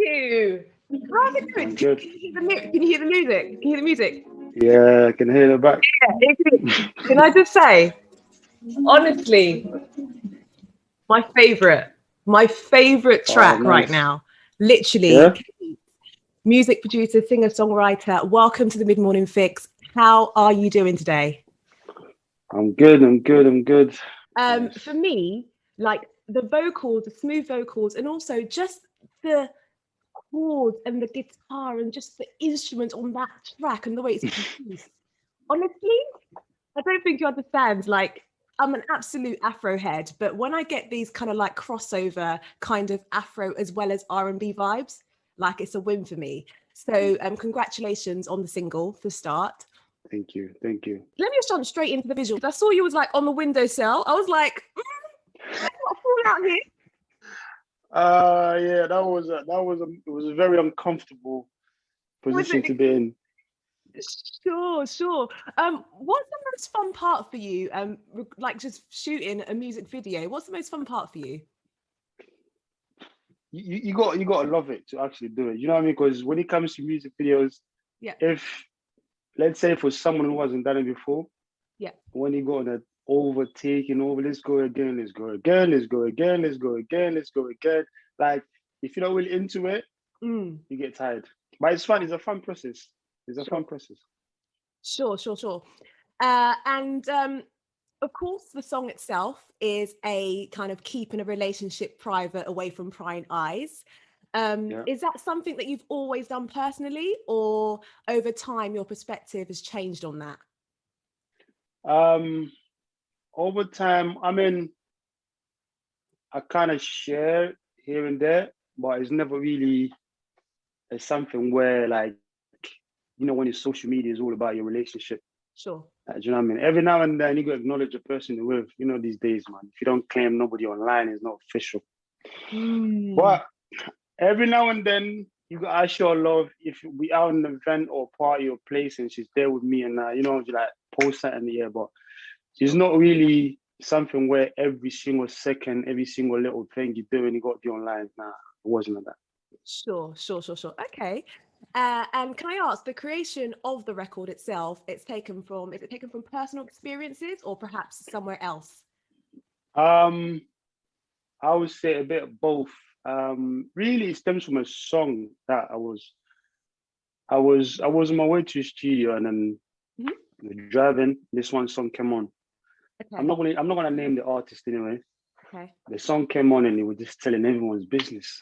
you. How's it going? I'm good. Can you hear the music? Can you hear the music? Yeah, I can hear the back. Yeah, can I just say, honestly, my favorite Oh, track right nice. now, literally, Yeah, music producer, singer, songwriter. Welcome to the Mid Morning Fix. How are you doing today? I'm good. I'm good. I'm good. For Nice. me, like the vocals, the smooth vocals, and also just the chords and the guitar and just the instrument on that track and the way it's produced. Honestly, I don't think you understand. Like, I'm an absolute Afro head, but when I get these kind of like crossover kind of Afro as well as R&B vibes, like it's a win for me. So, congratulations on the single for start. Thank you. Thank you. Let me just jump straight into the visuals. I saw you was like on the windowsill. I was like, let's not fall out here. Yeah, it was a very uncomfortable Was position it? to be in. Sure, sure. What's the most fun part for you? Like just shooting a music video. What's the most fun part for you? You got to love it to actually do it. You know what I mean? Because when it comes to music videos, Yeah, if let's say for someone who hasn't done it before, yeah. when you go on that overtaking over, let's go again, let's go again, let's go again, let's go again, let's go again. Like if you're not really into it, Mm, you get tired. But it's fun. It's a fun process. It's a sure, fun process. sure, sure, sure. And of course, the song itself is a kind of keeping a relationship private away from prying eyes. Yeah. Is that something that you've always done personally, or over time your perspective has changed on that? Um. Over time, I mean, I kind of share here and there, but it's never really it's something where when your social media is all about your relationship. Sure. Do you know what I mean? Every now and then you got to acknowledge the person you're with. You know these days, man. If you don't claim nobody online, it's not official. Mm, But every now and then you got to show love. If we out in an event or party or place and she's there with me and you like post that in the air, but it's sure. not really something where every single second, every single little thing you do and you got to be online. Nah, it wasn't like that. Sure, sure, sure, sure. Okay. And can I ask, the creation of the record itself, is it taken from personal experiences or perhaps somewhere else? Um, I would say a bit of both. Really, it stems from a song that I was on my way to the studio and then Mhm. driving. This one song came on. Okay, I'm not gonna name the artist anyway. okay. The song came on and it was just telling everyone's business,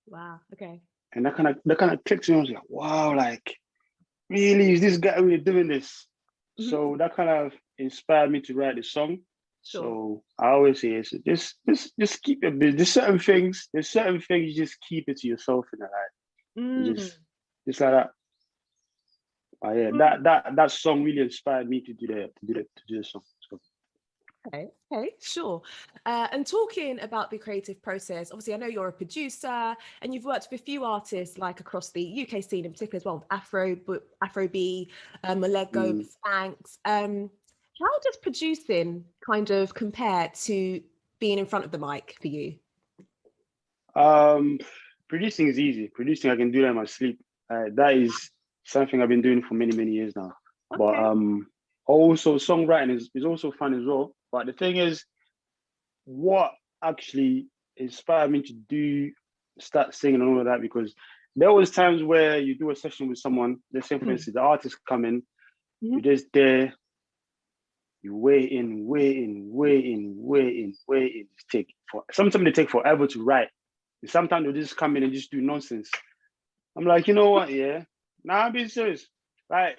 Wow, okay. and that kind of clicked to me. I was like, wow, like really, is this guy really doing this? Mhm. So that kind of inspired me to write the song. Sure. So I always say, just keep it. There's certain things you just keep it to yourself in the life. You Mm, just like that. Yeah, mm. that song really inspired me to do the song. So Okay, okay, sure. And talking about the creative process, obviously, I know you're a producer and you've worked with a few artists like across the UK scene in particular as well, with Afro B, Malego, mm, Spanks. How does producing kind of compare to being in front of the mic for you? um, producing is easy. Producing I can do that in my sleep. That is something I've been doing for many years now. But Okay. also songwriting is also fun as well. But the thing is, what actually inspired me to start singing and all of that because there was times where you do a session with someone, let's say for Mm, instance, the artist come in, mhm. you're just there, you waiting. It's sometimes they take forever to write. And sometimes they'll just come in and just do nonsense. I'm like, you know what, yeah. Nah, I'm being serious. Like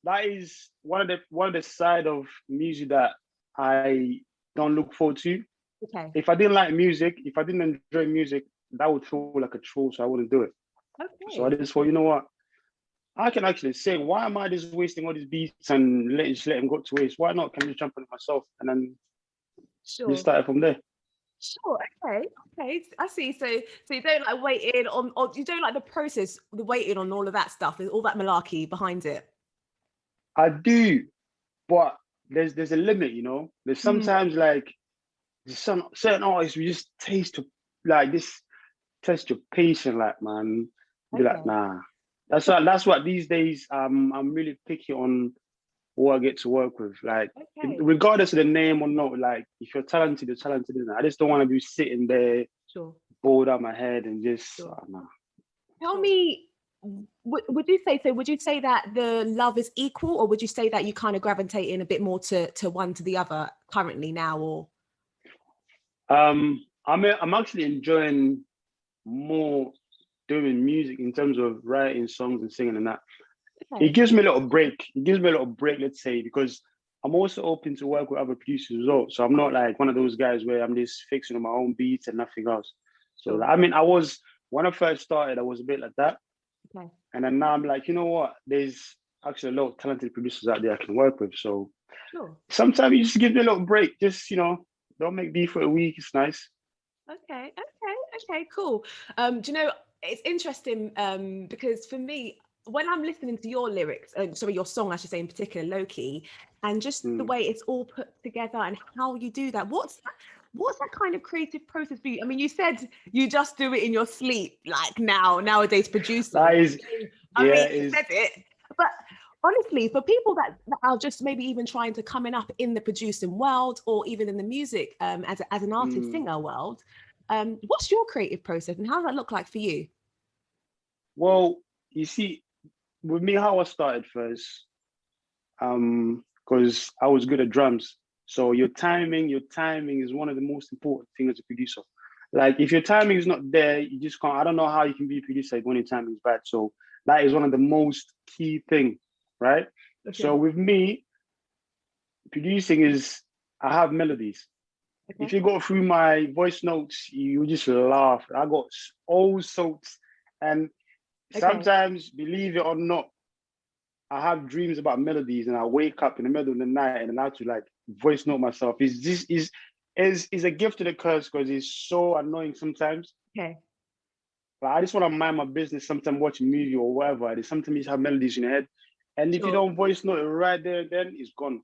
that is one of the side of music that I don't look forward to. Okay. If I didn't like music, if I didn't enjoy music, that would feel like a chore, so I wouldn't do it. So I Okay. just thought, you know what? I can actually sing. Why am I just wasting all these beats and let them go to waste? Why not? Can I just jump on it myself and then just Sure. start it from there? Sure. Okay. Okay. I see. So you don't like waiting on, or you don't like the process, the waiting on all of that stuff, there's all that malarkey behind it. I do, but there's a limit, you know. There's Mm, sometimes like there's some certain artists we just taste to like this. test your patience, like, man. Be Okay. like, nah. That's what these days. I'm really picky on who I get to work with. Like, Okay. regardless of the name or not, like, if you're talented, you're talented. Isn't it? I just don't want to be sitting there Sure. bored out my head and just, Sure. nah. Tell me, would you say so? Would you say that the love is equal, or would you say that you kind of gravitate in a bit more to one to the other currently now, or? I'm actually enjoying more doing music in terms of writing songs and singing and that. Okay. It gives me a little break. It gives me a little break, let's say, because I'm also open to work with other producers as well. So I'm not like one of those guys where I'm just fixing on my own beats and nothing else. So Sure. I mean, I was when I first started, I was a bit like that. Okay. And then now I'm like, you know what? There's actually a lot of talented producers out there I can work with. So Sure. sometimes you just give me a little break. Just, don't make beef for a week. It's nice. Okay, cool. Do you know, it's interesting because for me, when I'm listening to your lyrics, sorry, your song, I should say in particular, Low Key, and just the way it's all put together and how you do that, what's that kind of creative process for you? I mean, you said you just do it in your sleep, like nowadays producers. That is, I mean, yeah, you is said it, but honestly, for people that are just maybe even trying to coming up in the producing world or even in the music as an artist singer world, what's your creative process and how does that look like for you? well, you see, with me, how I started first, because I was good at drums. So your timing is one of the most important things as a producer. Like if your timing is not there, you just can't. I don't know how you can be a producer when your timing is bad. So that is one of the most key thing, right? Okay. So with me, producing is I have melodies. Okay. If you go through my voice notes, you just laugh. I got all sorts, and sometimes, believe it or not, I have dreams about melodies, and I wake up in the middle of the night and I have to like voice note myself. Is a gift to the curse because it's so annoying sometimes. Okay. Like, I just want to mind my business. Sometimes watching a movie or whatever. Sometimes you just have melodies in your head, and if you don't voice note it right there, then it's gone.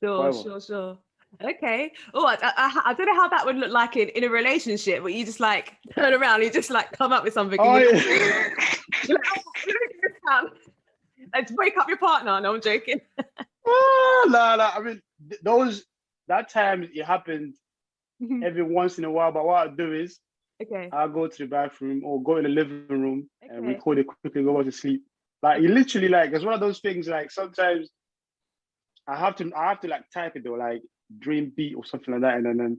Sure. Okay. Oh, I don't know how that would look like in a relationship, where you just like turn around, you just like come up with something. Oh, and yeah. you're like, oh, let me get this down. Let's wake up your partner. No, I'm joking. Oh, no. I mean, that time it happened every once in a while. But what I do is I'll go to the bathroom or go in the living room and record it quickly, go to sleep. Like you literally like it's one of those things. Like sometimes I have to like type it though, like dream beat or something like that, and then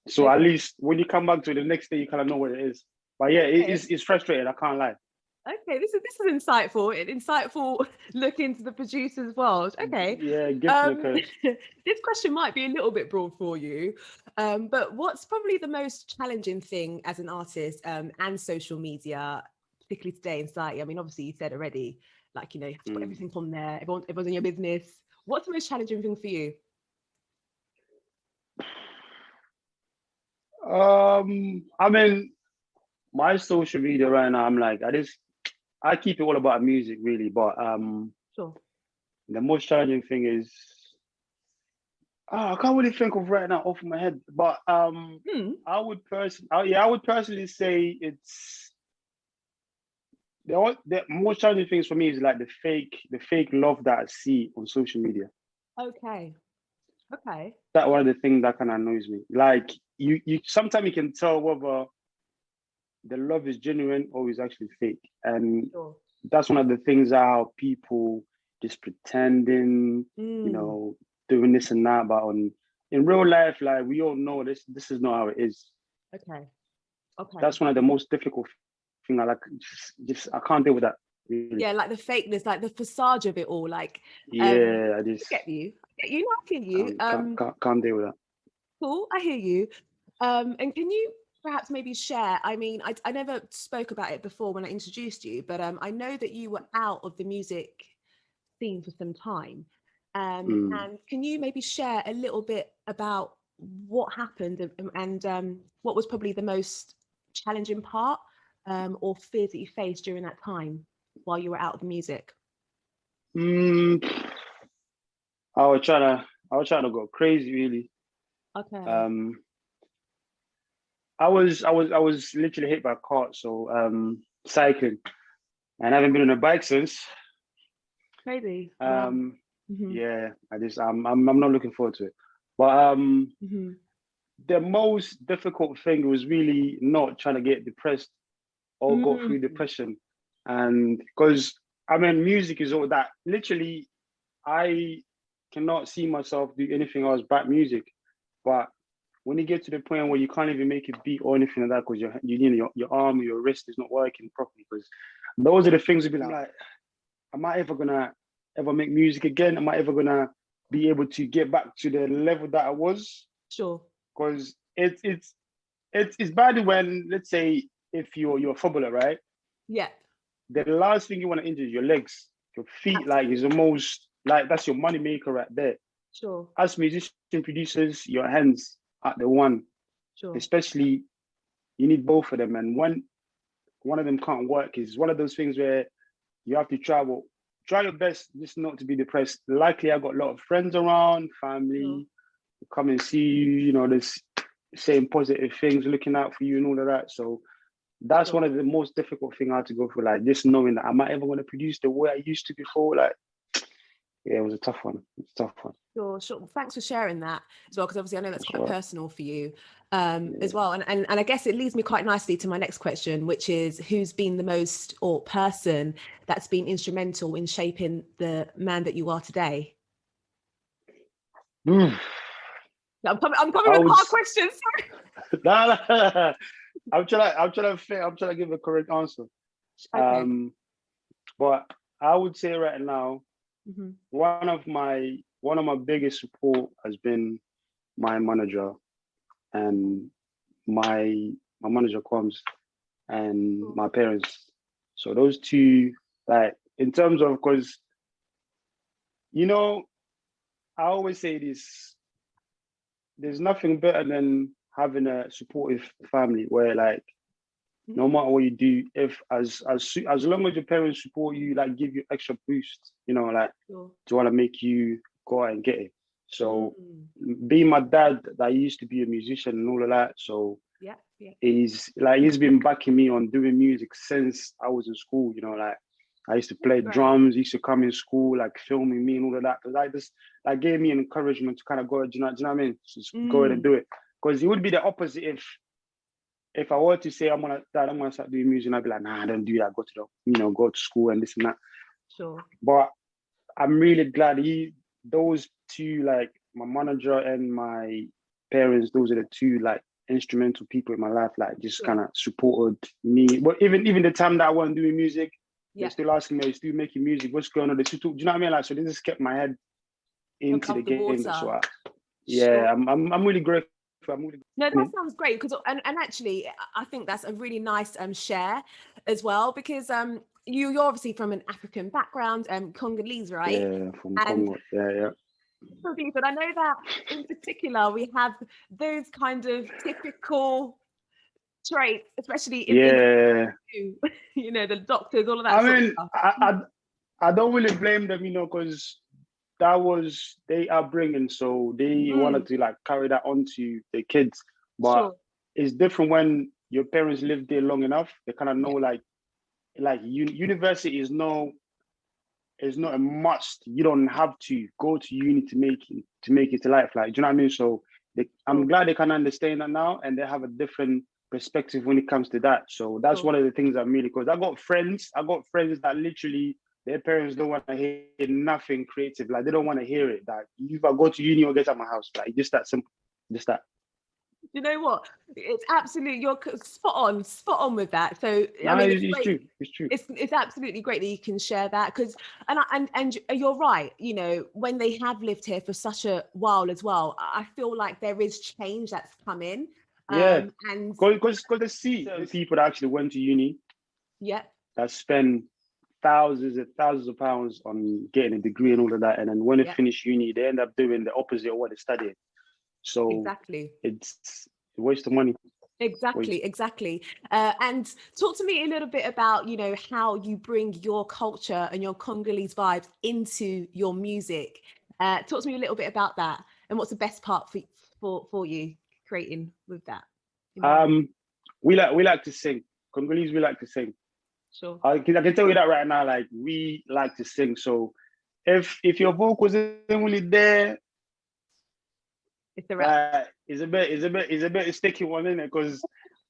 so at least when you come back to it the next day, you kind of know what it is. But yeah, it's frustrating. I can't lie. Okay, this is insightful. An insightful look into the producer's world. Okay. Yeah, gift to the curse. This question might be a little bit broad for you, but what's probably the most challenging thing as an artist and social media, particularly today in society? I mean, obviously you said already, like, you know, you have to put everything on there. Everyone's in your business. What's the most challenging thing for you? I mean, my social media right now, I'm like, I keep it all about music really, but Sure. the most challenging thing is I can't really think of right now off my head, but I would personally say it's the most challenging things for me is like the fake love that I see on social media. Okay. That one of the things that kind of annoys me. Like you sometimes you can tell whether the love is genuine or is actually fake, and that's one of the things how people just pretending, doing this and that, but in real life, like we all know this is not how it is. Okay. That's one of the most difficult thing. I like just I can't deal with that. Really. Yeah, like the fakeness, like the facade of it all. Like, yeah, I just get you. I hear you. Can't deal with that. Cool, I hear you. And can you perhaps maybe share? I mean, I never spoke about it before when I introduced you, but I know that you were out of the music scene for some time. And can you maybe share a little bit about what happened and what was probably the most challenging part or fears that you faced during that time while you were out of the music? I was trying to go crazy really. Okay. I was literally hit by a car, so cycling, and I haven't been on a bike since. Maybe. Wow. Yeah, I'm not looking forward to it. But the most difficult thing was really not trying to get depressed or go through depression, and because I mean, music is all that. Literally, I cannot see myself do anything else but music. But when you get to the point where you can't even make a beat or anything like that because your arm or your wrist is not working properly, because those are the things that be like, am I ever gonna ever make music again? Am I ever gonna be able to get back to the level that I was? Sure. Because it's bad when, let's say, if you're a footballer, right? Yeah. The last thing you want to injure is your legs, your feet. Absolutely. Like, is the most, like, that's your money maker right there. Sure. As musician producers, your hands are the one. Sure. Especially, you need both of them, and one of them can't work. Is one of those things where you have to try your best just not to be depressed. Luckily, I got a lot of friends around, family, come and see you, you know, there's saying positive things, looking out for you and all of that. So that's one of the most difficult things I had to go through, like just knowing that am I ever going to produce the way I used to before? Like, yeah, it was a tough one. It's a tough one. Sure. Thanks for sharing that as well, because obviously I know that's quite personal for you as well. And I guess it leads me quite nicely to my next question, which is who's been the most, or person that's been instrumental in shaping the man that you are today? I'm coming with hard questions. No. I'm trying to give a correct answer. Okay. But I would say right now, one of my biggest support has been my manager, and my manager comes, and my parents. So those two, like, in terms of, because, you know, I always say this, there's nothing better than having a supportive family where, like, no matter what you do, if as long as your parents support you, like, give you extra boost, you know, like, to want to make you go out and get it. So being my dad, that used to be a musician and all of that, so he's been backing me on doing music since I was in school, you know, like, I used to play drums, he used to come in school, like, filming me and all of that, because that gave me an encouragement to kind of go, do you know what I mean? Just go ahead and do it. Because it would be the opposite if I were to say I'm gonna start doing music, and I'd be like, nah, I don't do that. Go to school and this and that. Sure. But I'm really glad those two, like my manager and my parents, those are the two, like, instrumental people in my life, like, just kind of supported me. But even the time that I wasn't doing music, they're still asking me, are you still making music? What's going on? They still talk, do you know what I mean? Like, so they just kept my head into the game. So I'm really grateful. No, that sounds great, because and actually I think that's a really nice share as well, because you're obviously from an African background, Congolese, right? Yeah, from Congo. Yeah. But I know that in particular we have those kind of typical traits, especially in you know, the doctors, all of that. I mean, I don't really blame them, you know, because that was their upbringing, so they wanted to, like, carry that on to the kids. But it's different when your parents live there long enough. They kind of know, like university is not a must. You don't have to go to uni to make it to life. Like, do you know what I mean? So I'm glad they can understand that now, and they have a different perspective when it comes to that. So that's one of the things I'm really, because I got friends that literally their parents don't want to hear nothing creative. Like, they don't want to hear it. Like, if I go to uni or get out of my house, like, just that simple. Just that. You know what? It's absolutely, you're spot on with that. So I mean, it's true. It's absolutely great that you can share that, because and you're right. You know, when they have lived here for such a while as well, I feel like there is change that's come in. And because they see the people that actually went to uni, that spend thousands of pounds on getting a degree and all of that, and then when they finish uni, they end up doing the opposite of what they studied. So it's a waste of money. Exactly. And talk to me a little bit about, you know, how you bring your culture and your Congolese vibes into your music. Talk to me a little bit about that, and what's the best part for you creating with that? We like to sing. Congolese, we like to sing. Sure. I can tell you that right now. Like, we like to sing. So if your vocals isn't really there, It's a wrap. it's a bit sticky one, isn't it? Because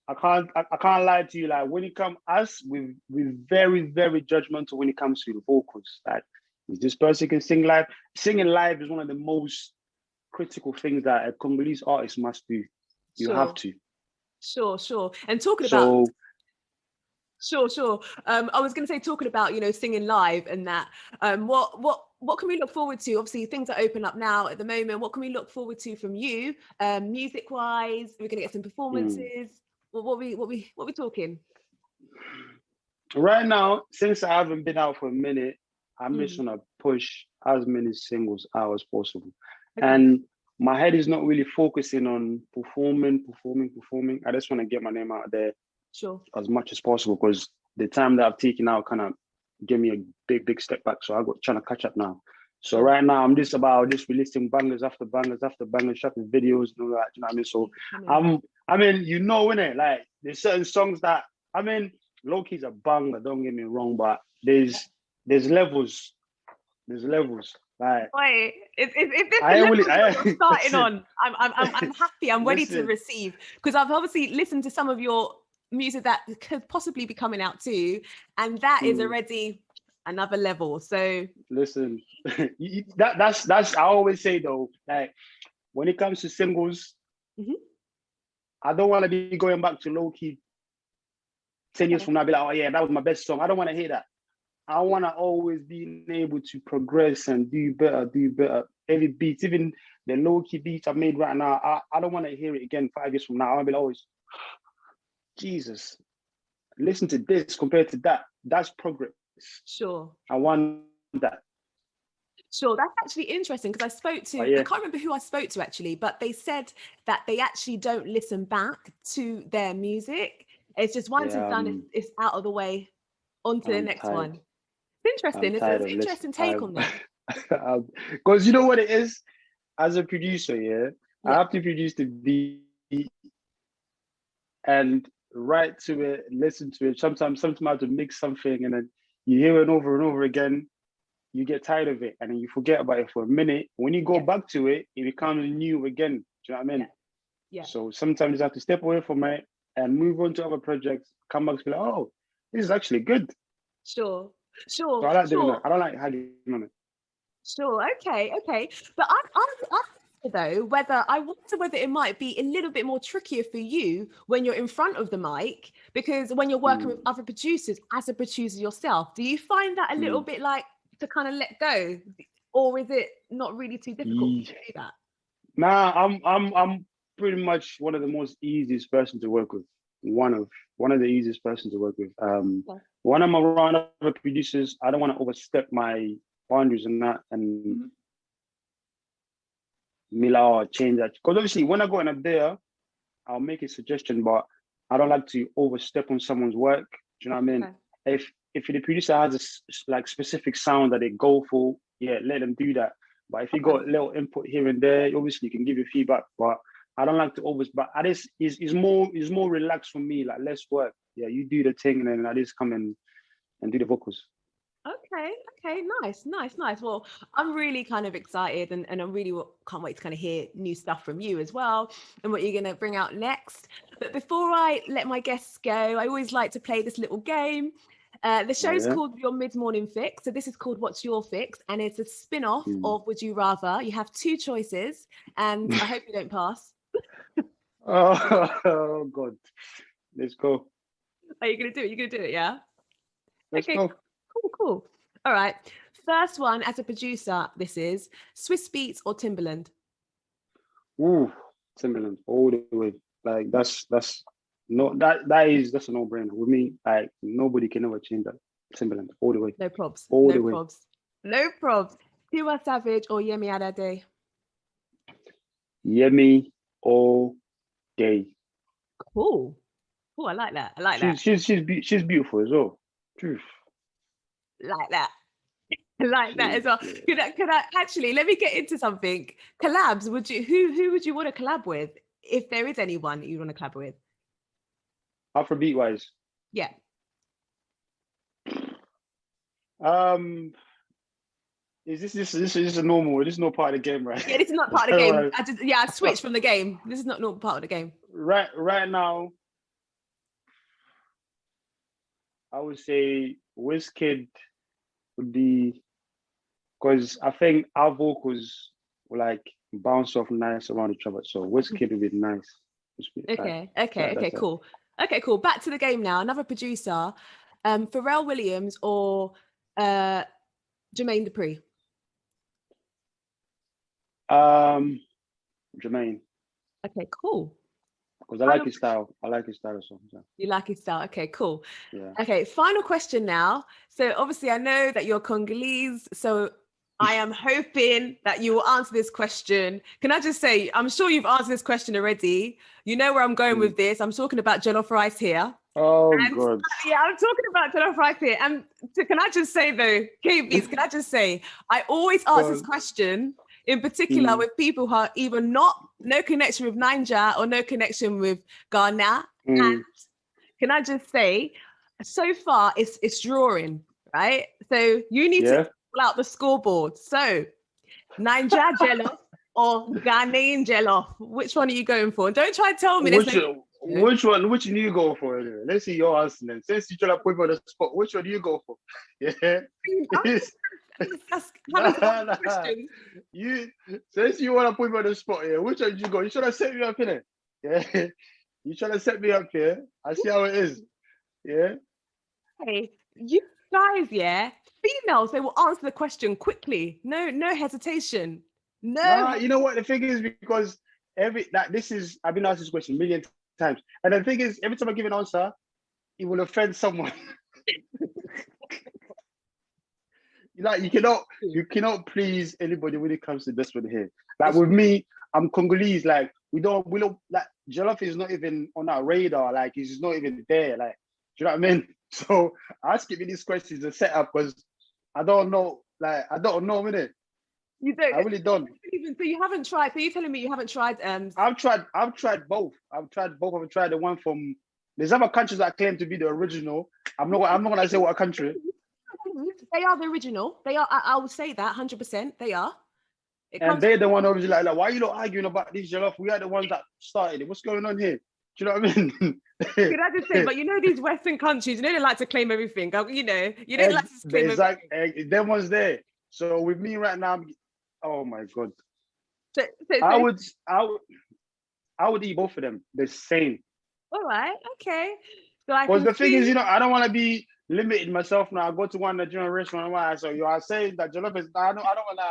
I can't lie to you. Like, when it comes us, we're very, very judgmental when it comes to the vocals. Like, if this person can sing live, singing live is one of the most critical things that a Congolese artist must do. You have to. Sure. And talking about Sure. I was going to say, talking about, singing live and that, what can we look forward to? Obviously, things are open up now at the moment. What can we look forward to from you, music-wise? We're going to get some performances. What we talking? Right now, since I haven't been out for a minute, I'm just gonna push as many singles out as possible. Okay. And my head is not really focusing on performing. I just want to get my name out there as much as possible, because the time that I've taken out kind of gave me a big step back. So I got trying to catch up now. So right now I'm just releasing bangers after bangers, shopping videos and all that. You know what I mean? So innit? Like, there's certain songs that, low-key's a banger, don't get me wrong, but there's levels. Like, wait, if this is you're starting on, I'm happy. I'm ready to receive, because I've obviously listened to some of your music that could possibly be coming out too, and that is already another level. So listen, that's I always say though, like, when it comes to singles, I don't want to be going back to low-key 10 years from now, be like, oh yeah, that was my best song. I don't want to hear that. I want to always be able to progress and do better. Every beat, even the low-key beats I've made right now, I don't want to hear it again 5 years from now. I want to be like, always, Jesus, listen to this compared to that. That's progress. Sure. I want that. Sure, that's actually interesting, because I spoke to, I can't remember who I spoke to actually, but they said that they actually don't listen back to their music. It's just once it's done, it's out of the way, onto the next one. It's interesting. It's an interesting take on that. Because you know what it is? As a producer, I have to produce the beat and write to it, listen to it. Sometimes I have to mix something, and then you hear it over and over again. You get tired of it, and then you forget about it for a minute. When you go back to it, it becomes new again. Do you know what I mean? Yeah. So sometimes you have to step away from it and move on to other projects. Come back to be like, oh, this is actually good. Sure. So I like doing that. I don't like haggling on it. Sure. Okay. But I wonder whether it might be a little bit more trickier for you when you're in front of the mic, because when you're working with other producers, as a producer yourself, do you find that a little bit like to kind of let go, or is it not really too difficult to do that? Nah, I'm pretty much one of the most easiest person to work with. One of the easiest person to work with. When I'm around other producers, I don't want to overstep my boundaries and that, and change that. Because obviously, when I go in there, I'll make a suggestion, but I don't like to overstep on someone's work. Do you know what I mean? Okay. If the producer has a specific sound that they go for, let them do that. But if you got a little input here and there, obviously you can give your feedback. But I don't like to but I just is more relaxed for me, like less work. Yeah, you do the thing, and then I just come in and do the vocals. Okay, nice. Well, I'm really kind of excited, and I really can't wait to kind of hear new stuff from you as well, and what you're going to bring out next. But before I let my guests go, I always like to play this little game. The show's called Your Mid-Morning Fix. So this is called What's Your Fix? And it's a spin-off of Would You Rather. You have two choices, and I hope you don't pass. Oh God. Let's go. Are you going to do it? You're going to do it, yeah? Let's go. Cool. All right. First one, as a producer, this is Swizz Beatz or Timbaland? Ooh, Timbaland all the way. Like that's a no-brainer with me. Like nobody can ever change that. Timbaland all the way. No probs. No probs. Tiwa Savage or Yemi Alade? Yemi all day. Cool. I like that. She's beautiful as well. Truth. Like that. I like that as well. Could I actually, let me get into something. Collabs, who would you want to collab with, if there is anyone that you want to collab with? Afrobeat wise. Yeah. Is this is a normal? This is no part of the game, right? Yeah, this is not part of the game. I switched from the game. This is not part of the game. Right now, I would say Wizkid would be, because I think our vocals will like bounce off nice around each other. So Wizkid would be nice. Okay, cool. Okay, cool. Back to the game now. Another producer, Pharrell Williams or Jermaine Dupri? Jermaine. Okay, cool. Because I like his style. I like his style of songs. Yeah. You like his style. Okay, cool. Yeah. Okay, final question now. So obviously I know that you're Congolese, so I am hoping that you will answer this question. Can I just say, I'm sure you've answered this question already. You know where I'm going with this. I'm talking about jollof rice here. Oh, God. Yeah, I'm talking about jollof rice here. And can I just say though, K Beatz, can I just say, I always ask this question in particular with people who are either no connection with Niger or no connection with Ghana. And can I just say, so far it's drawing, right? So you need to pull out the scoreboard. So Niger Jollof or Ghanaian Jollof, which one are you going for? And don't try to tell me which one do you go for? Anyway? Let's see your answer then. Since you try to put me on the spot, which one do you go for? Yeah. Since you want to put me on the spot here, which one did you go? You should have set me up in it. Yeah. You trying to set me up here. I see how it is. Yeah. Hey, you guys, females, they will answer the question quickly. No hesitation. No. Nah, you know what? The thing is, because I've been asked this question a million times. And the thing is, every time I give an answer, it will offend someone. You cannot please anybody when it comes to this one here. Like with me, I'm Congolese. Like we don't like jollof is not even on our radar. Like it's not even there. Like, do you know what I mean? So asking me these questions is a setup because I don't know. Like I don't know, innit? You don't. I really don't. So you haven't tried. So you're telling me you haven't tried? I've tried both. I've tried the one from. There's other countries that claim to be the original. I'm not gonna say what country. They are the original. They are. I will say that 100%. They are. And they're the one obviously like, why are you not arguing about these jollof? We are the ones that started it. What's going on here? Do you know what I mean? Could I just say, but you know these Western countries, they like to claim everything. You don't like to claim everything. Them ones there. So with me right now, oh my God. So I would eat both of them the same. All right, okay. Because the thing is, I don't want to be limiting myself now. I go to one Nigerian restaurant and I say, you are saying that jollof is, I don't want to.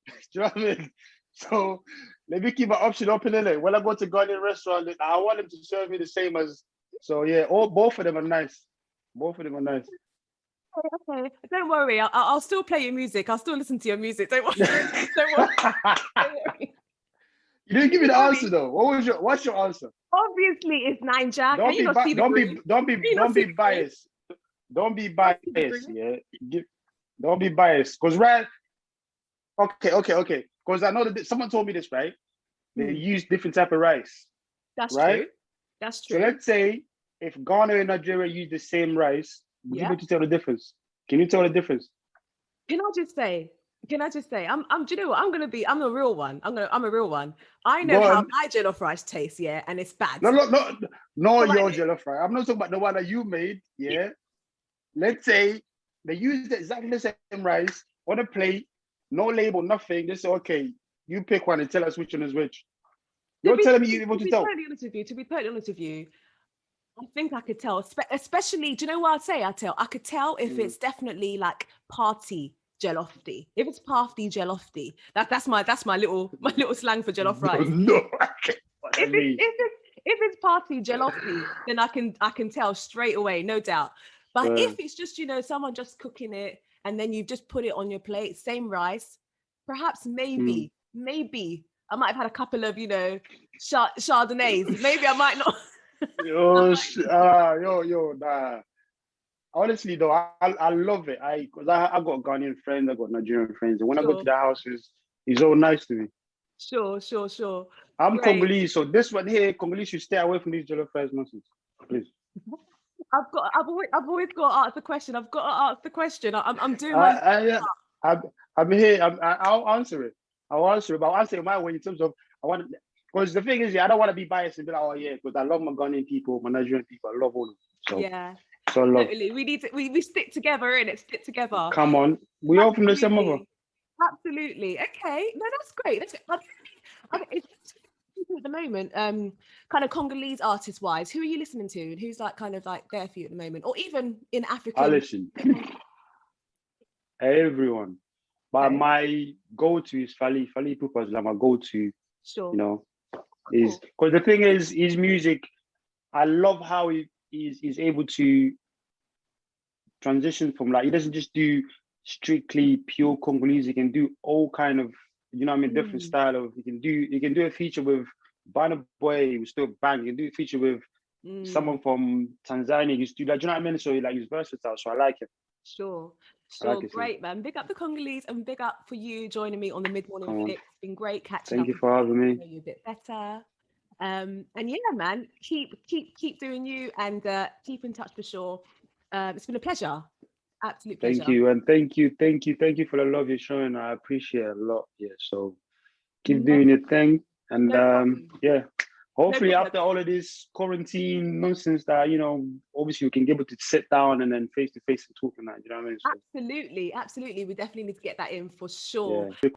Do you know what I mean? So let me keep my option open in it. When I go to Ghanaian restaurant, I want them to serve me the same as. So yeah, both of them are nice. Both of them are nice. Okay. Don't worry. I'll still play your music. I'll still listen to your music. Don't worry. Don't worry. You didn't give me the answer though. What's your answer? Obviously, it's Niger. Don't be biased. Don't be biased. Yeah. Don't be biased. Because Okay. Because I know that someone told me this, right? They use different type of rice. That's right? true. That's true. So let's say if Ghana and Nigeria use the same rice, would you be able to tell the difference? Can you tell the difference? Can I just say? Do you know what? I'm a real one. I'm a real one. I know how my jollof rice tastes, and it's bad. No, your jollof rice. I'm not talking about the one that you made, yeah? Let's say they use exactly the same rice on a plate, no label, nothing. They say, okay, you pick one and tell us which one is which. You're telling me you're able to tell. To be totally honest with you, I think I could tell, especially, do you know what I'd say? I could tell if it's definitely like party jollof-y. If it's party jollof-y, that's my little slang for jollof rice. No. If it's party jollof-y, then I can tell straight away, no doubt. But if it's just, someone just cooking it and then you just put it on your plate, same rice, perhaps maybe I might have had a couple of, Chardonnays. Maybe I might not. Nah. Honestly though, I love it. I got Ghanaian friends, I got Nigerian friends, and when I go to their houses, it's all nice to me. Sure. I'm Congolese, so this one here, Congolese should stay away from these jollof rice nonsense, please. I've always got to ask the question. I've got to ask the question. I'm doing my. Yeah, I'm here. I'll answer it. I'll answer it. But I'll answer it my way in terms of I want. Because the thing is, yeah, I don't want to be biased and be like, oh yeah, because I love my Ghanaian people, my Nigerian people, I love all of them. So, Yeah, so I love. totally. We need to. We stick together, and it stick together. Come on, we all from the same mother. Absolutely. Okay. No, that's great. It's at the moment, kind of Congolese artist wise, who are you listening to, and who's like kind of like there for you at the moment, or even in African? I listen. Everyone, but Okay. my go-to is Fally. Fally Ipupa is like my go-to. Sure. You know, is because the thing is, his music. I love how he's able to transition from like he doesn't just do strictly pure Congolese. He can do all kind of different style of. He can do a feature with Burna Boy. He will still bang. He can do a feature with someone from Tanzania. He's do like, do you know what I mean? So like he's versatile. So I like him. Sure. Like Great, man. Big up the Congolese and big up for you joining me on the mid-morning fix. It's been great catching up. Thank you for having me. Know you a bit better. And yeah, man, keep doing you and keep in touch for sure. It's been a pleasure. Absolute pleasure. Thank you, and thank you for the love you're showing. I appreciate it a lot. Yeah, so keep doing your thing, and yeah, hopefully after all of this quarantine nonsense, that obviously we can get able to sit down and then face to face and talk and that. You know what I mean? So, absolutely. We definitely need to get that in for sure. Yeah.